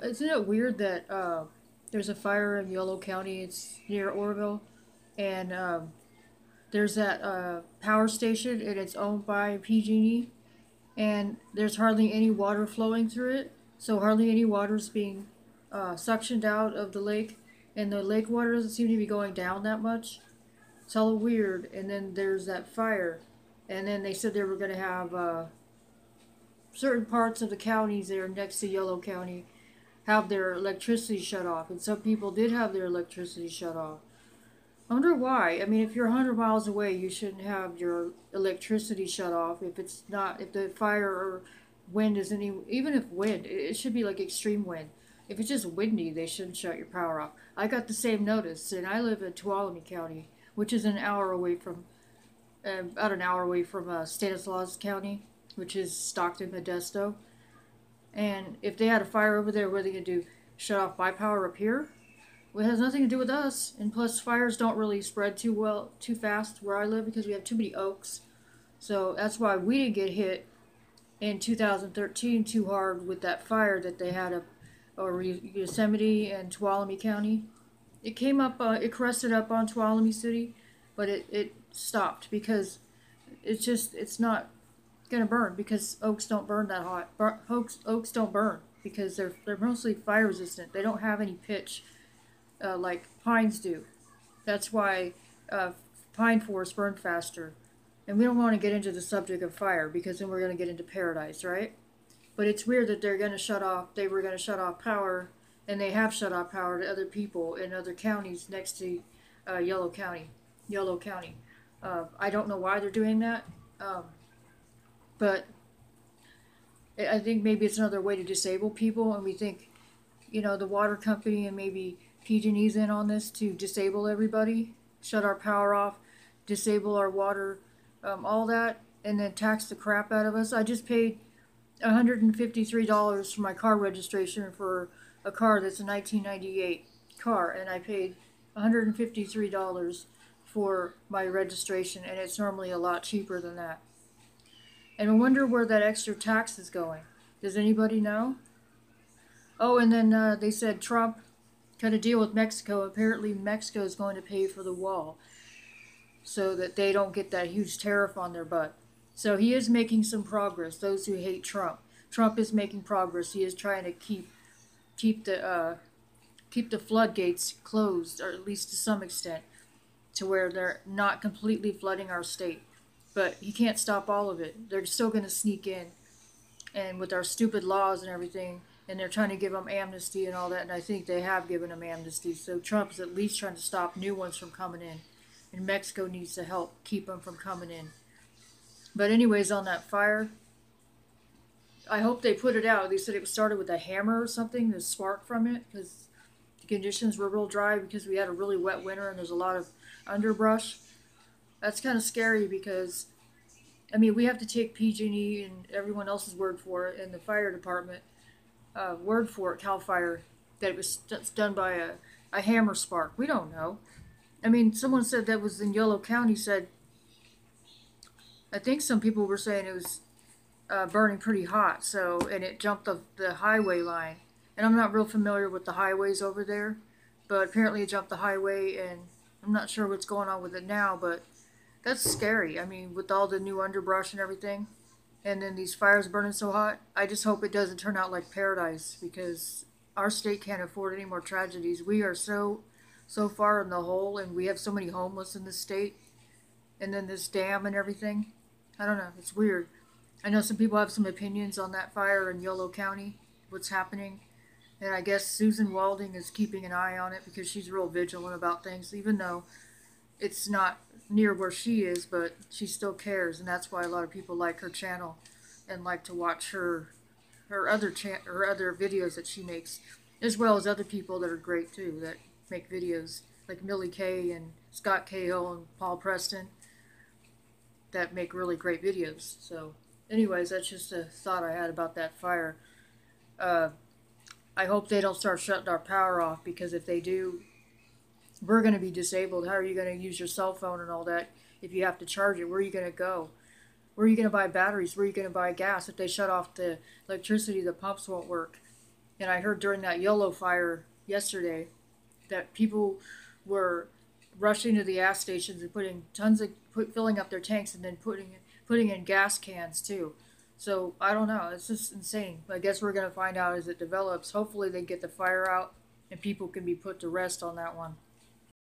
Isn't it weird that there's a fire in Yolo County? It's near Oroville, and there's that power station, and it's owned by PG&E, and there's hardly any water flowing through it. So hardly any water is being suctioned out of the lake, and the lake water doesn't seem to be going down that much. It's all weird. And then there's that fire, and then they said they were going to have certain parts of the counties there next to Yolo County have their electricity shut off, and some people did have their electricity shut off. I wonder why. I mean, if you're 100 miles away, you shouldn't have your electricity shut off. If it's not, if the fire or wind is any, even if wind, it should be like extreme wind. If it's just windy, they shouldn't shut your power off. I got the same notice, and I live in Tuolumne County, which is an hour away from, about an hour away from Stanislaus County, which is Stockton, Modesto. And if they had a fire over there, what are they going to do? Shut off my power up here? Well, it has nothing to do with us. And plus, fires don't really spread too fast where I live because we have too many oaks. So that's why we didn't get hit in 2013 too hard with that fire that they had up over Yosemite and Tuolumne County. It came up, it crested up on Tuolumne City, but it stopped because it's not gonna burn because oaks don't burn that hot. Oaks don't burn because they're mostly fire resistant. They don't have any pitch like pines do. That's why pine forests burn faster. And we don't want to get into the subject of fire because then we're going to get into paradise, right? But it's weird that they're going to shut off. They were going to shut off power, and they have shut off power to other people in other counties next to Yolo County. Yolo County. I don't know why they're doing that, but I think maybe it's another way to disable people, and we think, the water company and maybe PG&E's in on this to disable everybody, shut our power off, disable our water, all that, and then tax the crap out of us. I just paid $153 for my car registration for a car that's a 1998 car, and I paid $153 for my registration, and it's normally a lot cheaper than that. And I wonder where that extra tax is going. Does anybody know? Oh, and then they said Trump cut a deal with Mexico. Apparently, Mexico is going to pay for the wall so that they don't get that huge tariff on their butt. So he is making some progress. Those who hate Trump, Trump is making progress. He is trying to keep the floodgates closed, or at least to some extent, to where they're not completely flooding our state. But he can't stop all of it. They're still going to sneak in, and with our stupid laws and everything, and they're trying to give them amnesty and all that, and I think they have given them amnesty. So Trump is at least trying to stop new ones from coming in, and Mexico needs to help keep them from coming in. But anyways, on that fire, I hope they put it out. They said it started with a hammer or something, the spark from it, because the conditions were real dry because we had a really wet winter and there's a lot of underbrush. That's kind of scary because, I mean, we have to take PG&E and everyone else's word for it, and the fire department word for it, Cal Fire, that it was done by a hammer spark. We don't know. I mean, someone said that was in Yolo County, said, I think some people were saying it was burning pretty hot, so, and it jumped the highway line. And I'm not real familiar with the highways over there, but apparently it jumped the highway, and I'm not sure what's going on with it now, but that's scary. I mean, with all the new underbrush and everything, and then these fires burning so hot, I just hope it doesn't turn out like paradise, because our state can't afford any more tragedies. We are so far in the hole, and we have so many homeless in this state, and then this dam and everything. I don't know, it's weird. I know some people have some opinions on that fire in Yolo County, what's happening, and I guess Susan Walding is keeping an eye on it because she's real vigilant about things, even though it's not near where she is, but she still cares, and that's why a lot of people like her channel and like to watch her other videos that she makes, as well as other people that are great too that make videos like Millie Kay and Scott Cahill and Paul Preston that make really great videos. So, anyways, that's just a thought I had about that fire. I hope they don't start shutting our power off, because if they do, we're going to be disabled. How are you going to use your cell phone and all that if you have to charge it? Where are you going to go? Where are you going to buy batteries? Where are you going to buy gas? If they shut off the electricity, the pumps won't work. And I heard during that yellow fire yesterday that people were rushing to the gas stations and putting tons of filling up their tanks and then putting in gas cans too. So I don't know. It's just insane. I guess we're gonna find out as it develops. Hopefully they get the fire out and people can be put to rest on that one.